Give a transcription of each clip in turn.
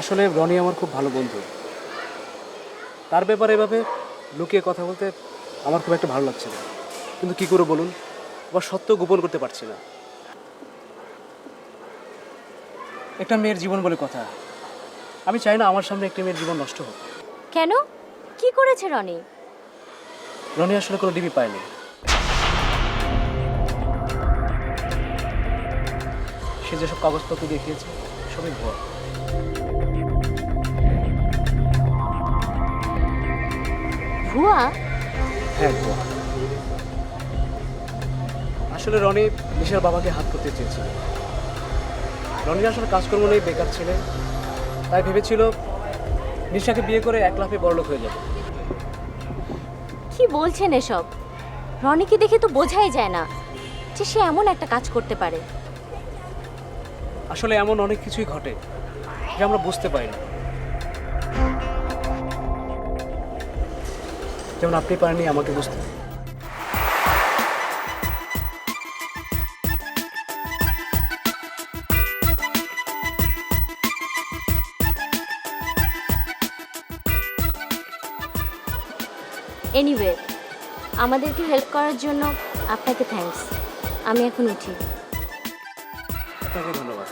আসলে রনি আমার খুব ভালো বন্ধু। তার ব্যাপারে এভাবে লুকিয়ে কথা বলতে আমার খুব একটা ভালো লাগছে না, কিন্তু কি করে বলুন, আবার সত্য গোপন করতে পারছি না। একটা মেয়ের জীবন বলে কথা, আমি চাই না আমার সামনে একটা মেয়ের জীবন নষ্ট হোক। কেন? কি করেছে রনি? রনি আসলে কোনো ডিবি পায়নি। সে যেসব কাগজপত্র দেখিয়েছে সবই ভুয়া। ভুয়া? হ্যাঁ, ভুয়া। আসলে রনি নিশার বাবাকে হাত করতে চেয়েছিল। রনি আসলে কাজকর্ম নেই, বেকার ছেলে, তাই ভেবেছিল নিশাকে বিয়ে করে এক লাফে বড়লোক হয়ে যাবে। কি বলছেন এসব? রনিকে দেখে তো বোঝাই যায় না যে সে এমন একটা কাজ করতে পারে। আসলে এমন অনেক কিছুই ঘটে যে আমরা বুঝতে পারি না, যেমন আপনি পারেননি আমাকে বুঝতে। এনিওয়ে, আমাদেরকে হেল্প করার জন্য আপনাকে থ্যাঙ্কস। আমি এখন উঠি। আপনাকে ধন্যবাদ।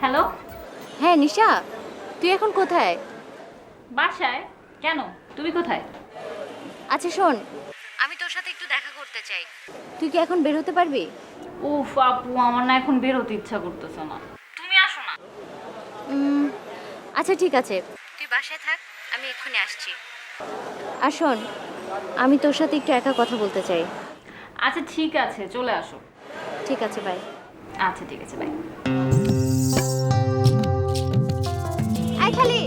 হ্যালো। হ্যাঁ নিশা, তুই এখন কোথায়? বাসায়? কেন, তুমি কোথায়? আচ্ছা শোন, আমি তোর সাথে একটু দেখা করতে চাই। তুই কি এখন বের হতে পারবি? উফ আপু, আমার না এখন বের হতে ইচ্ছা করতেছে না। তুমি আসো না। আচ্ছা ঠিক আছে, তুই বাসায় থাক, আমি এক্ষুনি আসছি। আর শোন, আমি তোর সাথে একটু একা কথা বলতে চাই। আচ্ছা ঠিক আছে, চলে আসো। ঠিক আছে, বাই। আচ্ছা ঠিক আছে, বাই। আয় খালি।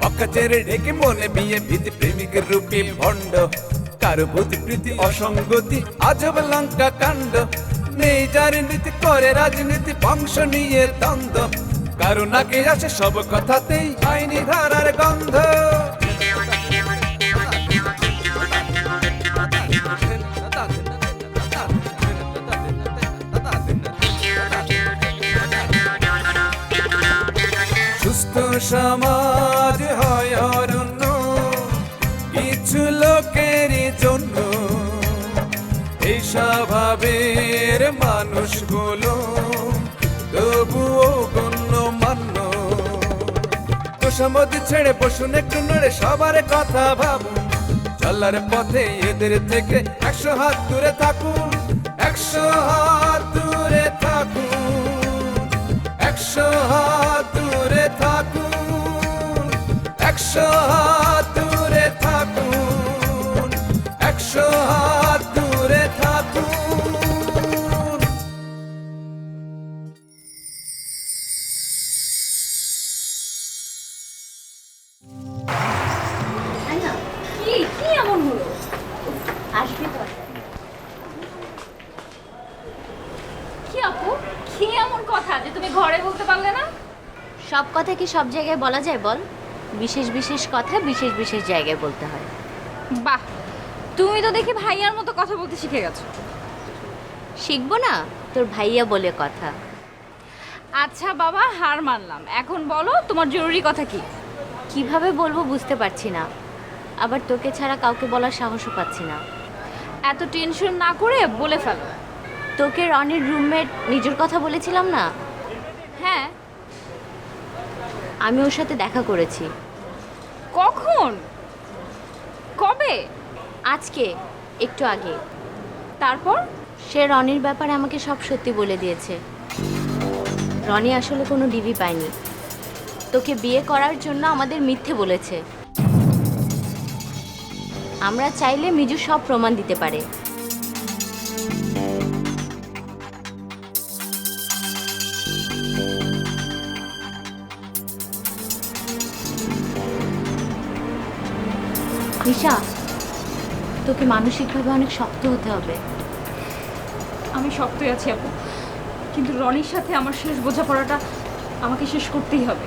অকাচের ডেকে মনে বিয়ে ভীতি প্রেমিকের রূপে ভণ্ড কারো প্রতি প্রীতি অসঙ্গতি আজব লঙ্কা কাণ্ড নেই যার নীতি করে রাজনীতি বংশ নিয়ে দ্বন্দ্ব কারো নাকে আসে সব কথাতেই আইনি ধারার গন্ধ সুস্থ সমাজ হয় অরণ্য কিছু লোকের জন্য এই স্বভাবের মানুষগুলো তবুও গণ্যমান্য তোষামতি ছেড়ে বসুন একটু নড়ে সবার কথা ভাবুন চলার পথে এদের থেকে 100 হাত দূরে থাকুন 100 হাত দূরে থাকুন 100 হাত দূরে থাকুন 100 হাত দূরে থাকুন 100 হাত দূরে থাকুন কি কি এমন হলো? আসবি তো? কি আপু, কি এমন কথা যে তুমি ঘরে বলতে পারলে না? সব কথা কি সব জায়গায় বলা যায় বল? বিশেষ বিশেষ কথা বিশেষ বিশেষ জায়গায় বলতে হয়। বাহ, তুমি তো দেখি ভাইয়ার মতো কথা বলতে শিখে গেছো। শিখবো না? তোর ভাইয়া বলে কথা। আচ্ছা বাবা, হার মানলাম। এখন বলো তোমার জরুরি কথা কি? কিভাবে বলবো বুঝতে পারছি না, আবার তোকে ছাড়া কাউকে বলার সাহসও পাচ্ছি না। এত টেনশন না করে বলে ফেলো। তোকে রনির রুমমেট নিজের কথা বলেছিলাম না, হ্যাঁ। আমি ওর সাথে দেখা করেছি কখন? কবে? আজকে, একটু আগে। তারপর? সে রনির ব্যাপারে আমাকে সব সত্যি বলে দিয়েছে। রনি আসলে কোনো ডিভি পায়নি, তোকে বিয়ে করার জন্য আমাদের মিথ্যে বলেছে। আমরা চাইলে মিজু সব প্রমাণ দিতে পারে। নিশা, তোকে মানসিকভাবে অনেক শক্ত হতে হবে। আমি শক্তই আছি আপু, কিন্তু রনির সাথে আমার শেষ বোঝাপড়াটা আমাকে শেষ করতেই হবে।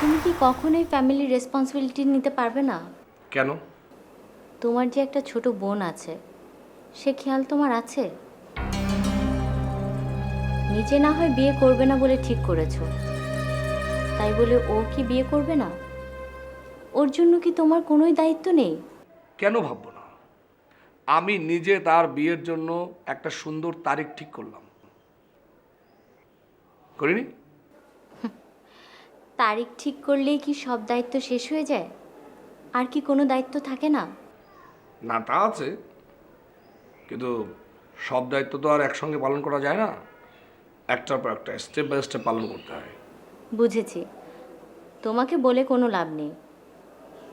তুমি কি কখনোই ফ্যামিলির রেসপন্সিবিলিটি নিতে পারবে না? কেন? তোমার যে একটা ছোট বোন আছে, সে খেয়াল তোমার আছে? নিজে না হয় বিয়ে করবে না বলে ঠিক করেছো, তাই বলে ও কি বিয়ে করবে না? ওর জন্য কি তোমার কোনোই দায়িত্ব নেই? কেন ভাববো না? আমি নিজে তার বিয়ের জন্য একটা সুন্দর তারিখ ঠিক করলাম, করিনি? তারিখ ঠিক করলেই কি সব দায়িত্ব শেষ হয়ে যায়? আর কি কোনো দায়িত্ব থাকে না? না, তা আছে, কিন্তু সব দায়িত্ব তো আর একসঙ্গে পালন করা যায় না। একটার পর একটা স্টেপ বাই স্টেপ পালন করতে হয়। বুঝেছি, তোমাকে বলে কোনো লাভ নেই।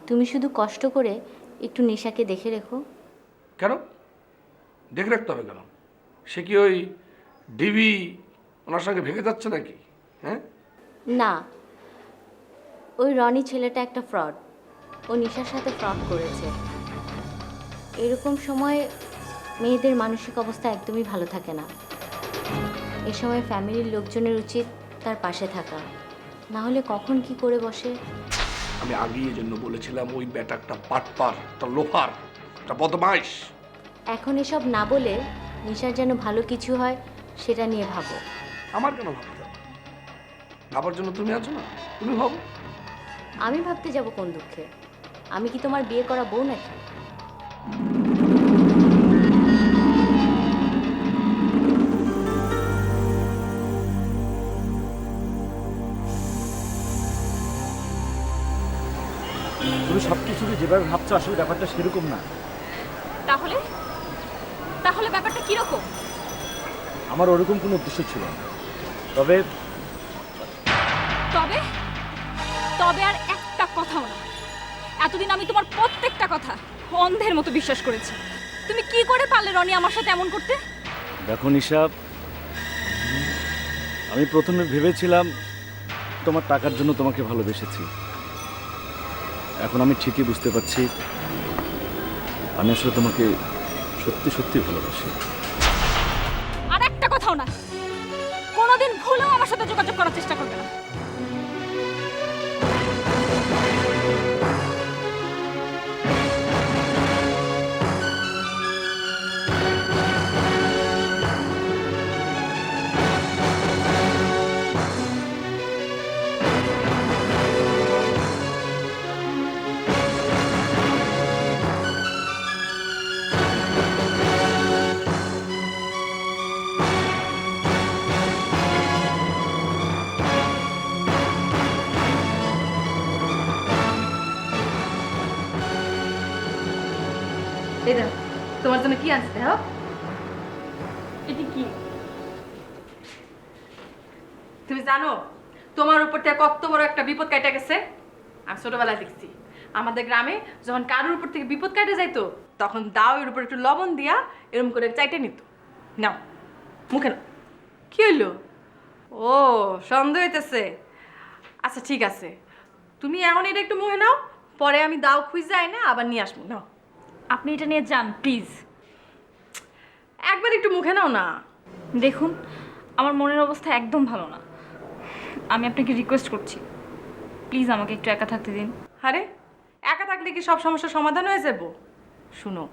তুমি শুধু কষ্ট করে একটু নিশাকে দেখে রেখো। কেন দেখে রাখতে হবে কেন? সে কি ওই ডিবি ওনার সঙ্গে ভেঙে যাচ্ছে নাকি? হ্যাঁ, না, ওই রনি ছেলেটা একটা ফ্রড। ও নিশার সাথে ফ্রড করেছে। এরকম সময় মেয়েদের মানসিক অবস্থা একদমই ভালো থাকে না। এ সময় ফ্যামিলির লোকজনের উচিত তার পাশে থাকা, না হলে কখন কি করে বসে। আমি আগেই এই জন্য বলেছিলাম ওই ব্যাটারটা পাটপার, একটা লোফার, একটা বদমাইশ। এখন এসব না বলে নিশার যেন ভালো কিছু হয় সেটা নিয়ে ভাবো। আমার কেন ভাবতে হবে? ভাবার জন্য তুমি আছো না, তুমি ভাবো। আমি ভাবতে যাব কোন দুঃখে? আমি কি তোমার বিয়ে করা বউ নাকি? তুমি সব কিছুকে যেভাবে ভাবছো আসলে ব্যাপারটা সেরকম না। তাহলে তাহলে ব্যাপারটা কিরকম? আমার ওরকম কোনো উদ্দেশ্য ছিল না। তবে তবে তবে আর একটা কথাও না। এতদিন আমি তোমার প্রত্যেকটা কথা অন্ধের মতো বিশ্বাস করেছি। তুমি কি করে পারলে রনি আমার সাথে এমন করতে? দেখো নিশা, আমি প্রথমে ভেবেছিলাম তোমার টাকার জন্য তোমাকে ভালোবেসেছি। এখন আমি ঠিকই বুঝতে পারছি আমি আসলে তোমাকে সত্যি সত্যি ভালোবাসি। আর একটা কথাও না, কোনোদিন ভুলেও আমার সাথে যোগাযোগ করার চেষ্টা করবে না। এই দেখো তোমার জন্য কি আনছে দেখো। এটি কি? তুমি জানো তোমার উপর থেকে কত বড় একটা বিপদ কাটা গেছে? আমি ছোটবেলায় দেখছি আমাদের গ্রামে যখন কারোর উপর থেকে বিপদ কাটে যাইতো তখন দাওয়ের উপর একটু লবণ দিয়া এরকম করে চাইটে নিত। নাও মুখে নাও। কি হইলো? ও সন্দেহ হইতেছে। আচ্ছা ঠিক আছে, তুমি এখন এটা একটু মুখে নাও, পরে আমি দাও খুঁজে যাই না আবার নিয়ে আসবো। নাও আপনি এটা নিয়ে যান প্লিজ। একবার একটু মুখে নাও না। দেখুন, আমার মনের অবস্থা একদম ভালো না। আমি আপনাকে রিকোয়েস্ট করছি, প্লিজ আমাকে একটু একা থাকতে দিন। আরে একা থাকলে কি সব সমস্যার সমাধান হয়ে যাব? শুনো,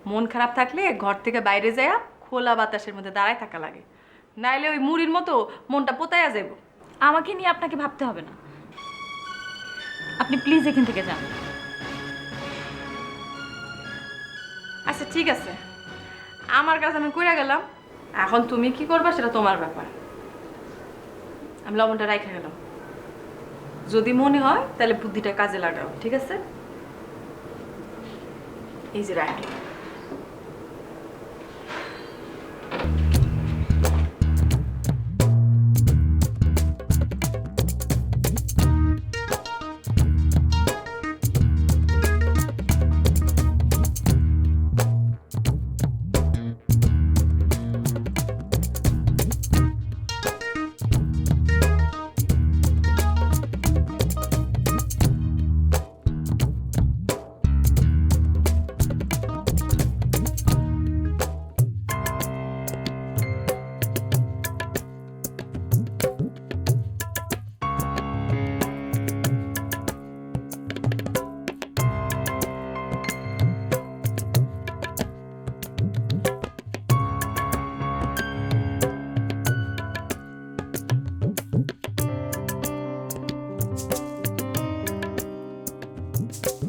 মন খারাপ থাকলে ঘর থেকে বাইরে যায়া খোলা বাতাসের মধ্যে দাঁড়ায় থাকা লাগে, নাইলে ওই মুড়ির মতো মনটা পোতায়া যাইব। আমাকে নিয়ে আপনাকে ভাবতে হবে না, আপনি প্লিজ এখান থেকে যান। আচ্ছা ঠিক আছে, আমার কাছে আমি কইরা গেলাম, এখন তুমি কি করবা সেটা তোমার ব্যাপার। আমি লবণটা রাইখা গেলাম, যদি মনে হয় তাহলে বুদ্ধিটা কাজে লাগাও, ঠিক আছে? এই যে রাখলাম।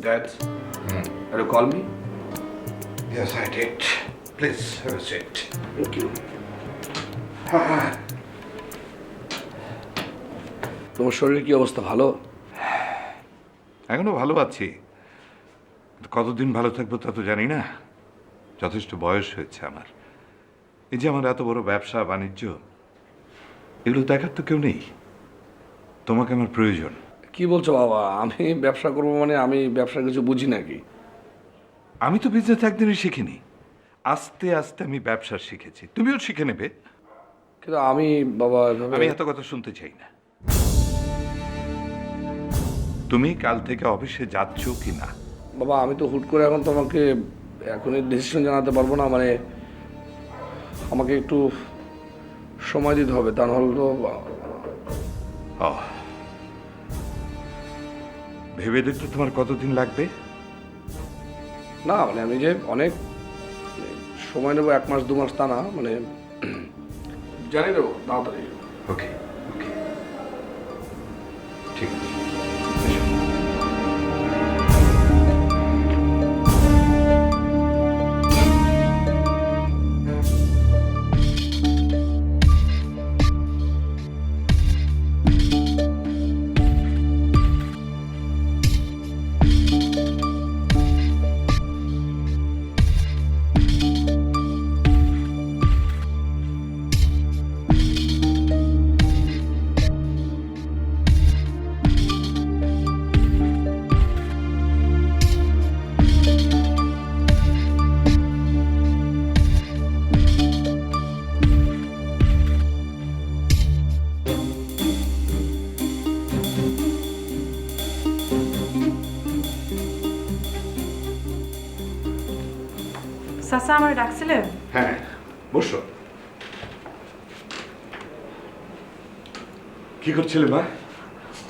Dad, will you call me? Yes, I did. Please have a seat. Thank you. তোমার শরীরের কি অবস্থা, ভালো? এখনো ভালো আছি, কিন্তু কতদিন ভালো থাকবো তা তো জানি না। যথেষ্ট বয়স হয়েছে আমার। এই যে আমার এত বড় ব্যবসা বাণিজ্য, এগুলো দেখার তো কেউ নেই। তোমাকে আমার প্রয়োজন। কি বলছো বাবা, আমি ব্যবসা করবো মানে আমি ব্যবসার কিছু বুঝি নাকি? আমি তো বিজনেস একদিনই শিখিনি, আস্তে আস্তে আমি ব্যবসা শিখেছি। তুমিও শিখে নেবে। কিন্তু আমি বাবা এভাবে আমি এত কথা শুনতে চাই না। তুমি কাল থেকে অফিসে যাচ্ছ কি না? বাবা আমি তো হুট করে এখন তোমাকে এখনই ডিসিশন জানাতে পারবো না, মানে আমাকে একটু সময় দিতে হবে, তা নাহলে তো ও, ভেবে দেখতে তোমার কতদিন লাগবে? না মানে আমি যে অনেক সময় নেবো, 1 মাস 2 মাস তা না, মানে জানি দেবো তাড়াতাড়ি। ওকে ওকে, ঠিক আছে। চাচা আমার ডাকছিলেন? হ্যাঁ, বসো। কি করছিলে মা?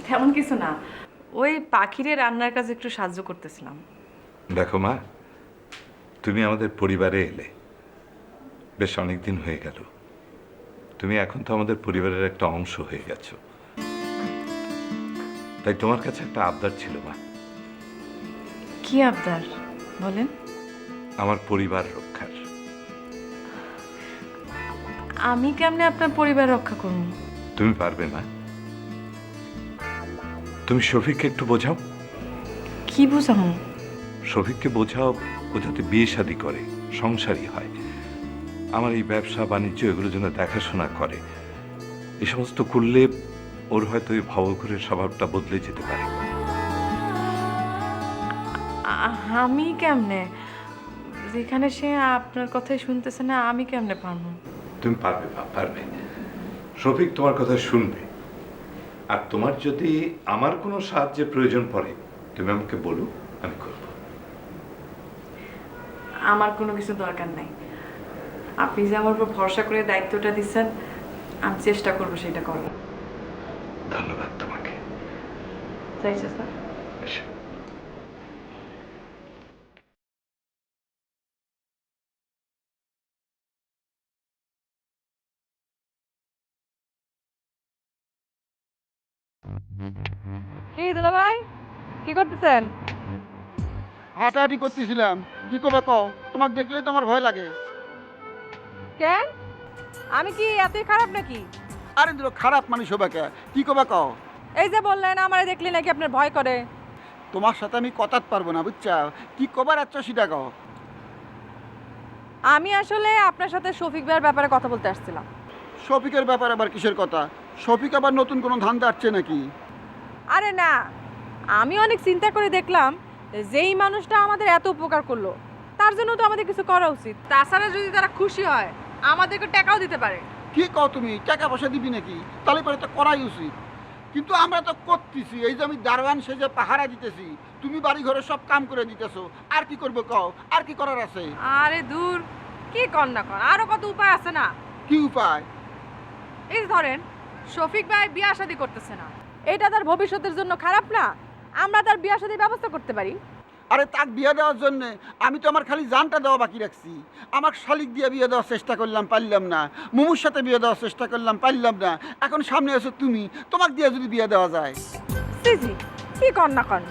তেমন কিছু না, ওই পাখিরে রান্নার কাজে একটু সাহায্য করতেছিলাম। দেখো মা, তুমি আমাদের পরিবারে এলে, বেশ অনেক দিন হয়ে গেল। তুমি এখন তো আমাদের পরিবারের একটা অংশ হয়ে গেছো, তাই তোমার কাছে একটা আবদার ছিল মা। কি আবদার বলেন? আমার পরিবার রক্ষার। আমি কেমনে আপনার পরিবার রক্ষা করব? তুমি পারবে মা? তুমি শফিককে একটু বোঝাও। কি বুঝাবো? শফিককে বোঝাও ও যাতে বিয়ে শাদী করে, সংসারী হয়, আমার এই ব্যবসা বাণিজ্য এগুলো যেন দেখাশোনা করে। এই সমস্ত করলে ওর হয়তো ওই ভবঘুরের স্বভাবটা বদলে যেতে পারে। আমি কেমনে? যেখানে সে আপনার কথাই শুনতেছে না, আমি কেমনে পারবো? তুমি পারবে মা, পারবে। শফিক তোমার কথা শুনবে, আর তোমার যদি আমার কোনো সাহায্যের প্রয়োজন পড়ে তুমি আমাকে বলো, আমি করব। আমার কোনো কিছু দরকার নাই, আপনি যে আমার উপর ভরসা করে দায়িত্বটা দিচ্ছেন, আমি চেষ্টা করবো সেটা করার। ধন্যবাদ তোমাকে। তাই চাচা? দুলা ভাই কি করতেছেন? হাঁটাহাঁটি করতেছিলাম। কি করবে কও? তোমাকে দেখলে তো আমার ভয় লাগে। কেন? আমি কি এতই খারাপ নাকি? আরে দুটো খারাপ মানুষ হবে কে? কি করবে কও? এই যে বললেন আমারে দেখলে নাকি আপনার ভয় করে। তোমার সাথে আমি কথাত পারবো না, বুঝছা? কি কবার আচ্ছা সেটা কও। আমি আসলে আপনার সাথে শফিক ভাইয়ের ব্যাপারে কথা বলতে আসছিলাম। শফিকের ব্যাপারে আবার কিসের কথা? শফিক আবার নতুন কোনো ধান্দা আসছে নাকি? আরে না, আমি অনেক চিন্তা করে দেখলাম যেই মানুষটা আমাদের এত উপকার করলো তার জন্য তো আমাদের কিছু করা উচিত। তাছাড়া যদি তারা খুশি হয় আমাদেরকে টাকাও দিতে পারে। কি কও তুমি? টাকা পয়সা দিবি নাকি? তাহলে পরে তো করাই উচিত। কিন্তু আমরা তো করতেছি, এই যে আমি দারোয়ান সেজে পাহারা দিতেছি, তুমি বাড়ি ঘরে সব কাম করে দিতেছো। আর কি করবো কও? আর কি করার আছে? আরে দূর, কি কর না কর, আরো কত উপায় আছে না? কি উপায়? এই যে ধরেন শফিক ভাই বিয়া শাদী করতেছে না, এটা তার ভবিষ্যতের জন্য খারাপ না? আমরা তার বিয়া শাদীর ব্যবস্থা করতে পারি। আরে তাক বিয়ে দেওয়ার জন্য আমি তো আমার খালি জানটা দেওয়া বাকি রাখছি। আমার শালিক দিয়ে বিয়ে দেওয়ার চেষ্টা করলাম, পারলাম না। মুমুর সাথে বিয়ে দেওয়ার চেষ্টা করলাম, পারলাম না। এখন সামনে এসে তুমি, তোমাকে দিয়ে যদি বিয়ে দেওয়া যায়। সিজি কি কর না কর,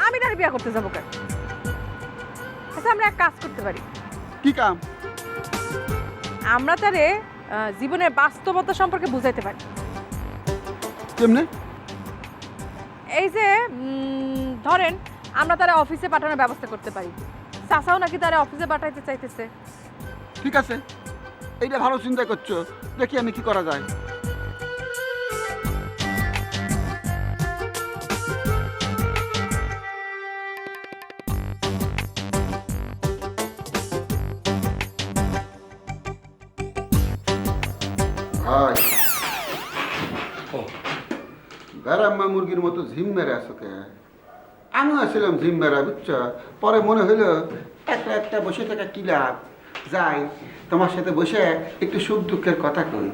আমি তার বিয়া করতে যাবো কেন? আচ্ছা আমরা এক কাজ করতে পারি। কি কাম? আমরা তারে জীবনের বাস্তবতা সম্পর্কে বুঝাইতে পারি। কেমনে? এই যে ধরেন আমরা তারা অফিসে পাঠানোর ব্যবস্থা করতে পারি। চাচাও নাকি তারা অফিসে পাঠাইতে চাইতেছে। ঠিক আছে, এইটা ভালো চিন্তা করছো। দেখি আমি কি করা যায়। ভাই, বেড়াম্মা মুরগির মতো ঝিম মেরে আছো কে? আমিও আসছিলাম ঝিম মেরা, বুঝছো? পরে মনে হইলো একটা একটা বসে থাকা কি লাভ, যাই তোমার সাথে বসে একটু সুখ দুঃখের কথা কই।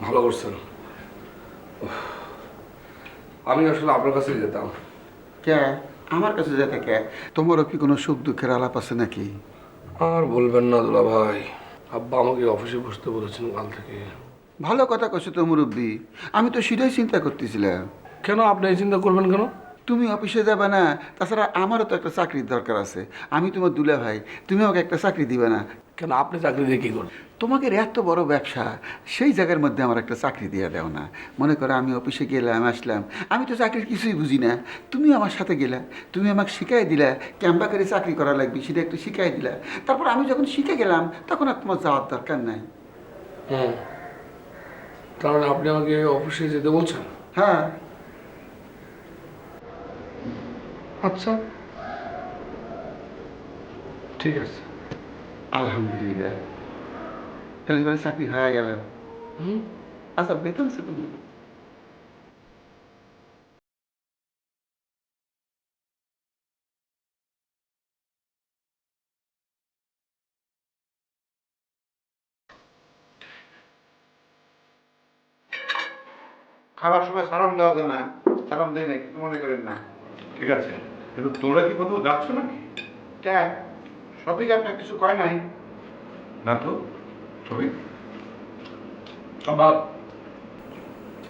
ভালো করছেন। আমি আসলে আপনার কাছে যেতাম। কে? আমার কাছে যেতে কে? তোমারও কি কোনো সুখ দুঃখের আলাপ আছে নাকি? আর বলবেন না দুলা ভাই, আব্বা আমাকে অফিসে বসতে বলেছেন কাল থেকে। ভালো কথা কছো তো মুরব্বী, আমি তো সেটাই চিন্তা করতেছিলাম। কেন আপনি এই চিন্তা করবেন কেন? তুমি অফিসে যাবে না, তাছাড়া আমারও তো একটা চাকরির দরকার আছে। আমি তোমার দুলা ভাই, তুমি আমাকে একটা চাকরি দিবে না? কেন আপনি চাকরি দিয়ে কী করবেন? তোমাকে এত বড় ব্যবসা, সেই জায়গার মধ্যে আমার একটা চাকরি দিয়ে দাও না। মনে করো আমি অফিসে গেলাম, আসলাম, আমি তো চাকরির কিছুই বুঝি না। তুমি আমার সাথে গেলা, তুমি আমাকে শিখাই দিলা কেমবা করে চাকরি করা লাগবে, সেটা একটু শিখাই দিলা। তারপর আমি যখন শিখে গেলাম তখন আর তোমার যাওয়ার দরকার নাই। তাহলে আপনি আমাকে অফিসে যেতে বলছেন? হ্যাঁ। আচ্ছা ঠিক আছে। আলহামদুলিল্লাহ, তাহলে এবারে চাকরি হয়ে গেল। আচ্ছা, বেতন সেতন খাবার সময় সালাম দেওয়া যায় না? সালাম দেয় না, কিছু মনে করেন না। ঠিক আছে, কিন্তু তোমরা কি কোথাও যাচ্ছ নাকি? কে? সবই আপনার কিছু কয় নাই? না তো ছবি।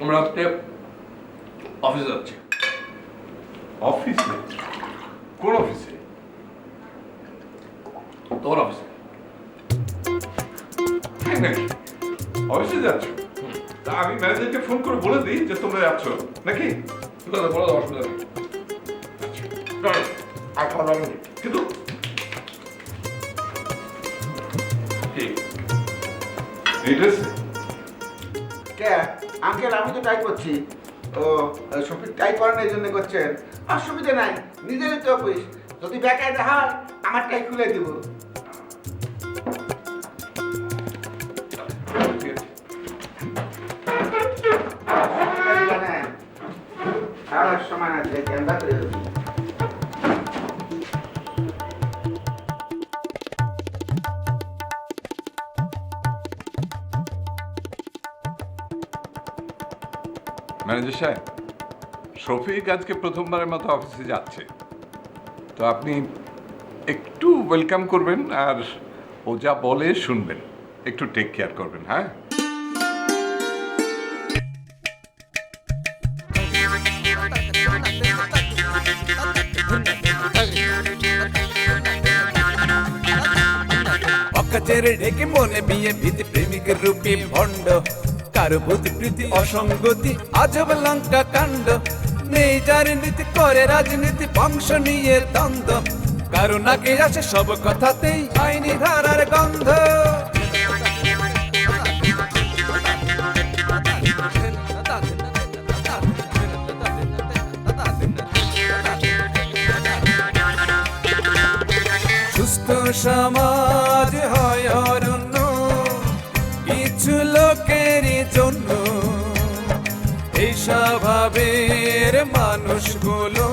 আমরা আজকে অফিসে যাচ্ছি। অফিসে? কোন অফিসে? তোর অফিসে। তাই নাকি? অফিসে যাচ্ছ? তা আমি ম্যানেজারকে ফোন করে বলে দিই যে তোমরা যাচ্ছ নাকি? ঠিক আছে, বলে দেওয়ার অসুবিধা নেই। আর খাওয়া দাওয়া নেই কিন্তু ঠিক কে? আঙ্কেল, আমি তো টাই করছি। ও, শফিক টাই করেন এই জন্য করছেন? অসুবিধা নাই, নিজেরই তো অফিস। যদি বেকায়দা হয় আমার টাই খুলে দিব। সময় আছে, ক্যামেরা করে দেবো। ম্যানেজার সাহেব, শফিক আজকে প্রথমবারের মতো অফিসে যাচ্ছে, তো আপনি একটু ওয়েলকাম করবেন আর ও যা বলে শুনবেন, একটু টেক কেয়ার করবেন। হ্যাঁ। কাচের ঢেকে মনে বিয়ে ভীতি প্রেমিকের রূপে ভণ্ড কারো প্রতি প্রীতি অসঙ্গতি আজব লঙ্কা কাণ্ড নেই যার নীতি করে রাজনীতি বংশ নিয়ে দ্বন্দ্ব কারো নাকে আসে সব কথাতেই আইনি ধারার গন্ধ সুস্থ সমাজ হয় অরণ্য কিছু লোকেরই জন্য এই স্বভাবের মানুষগুলো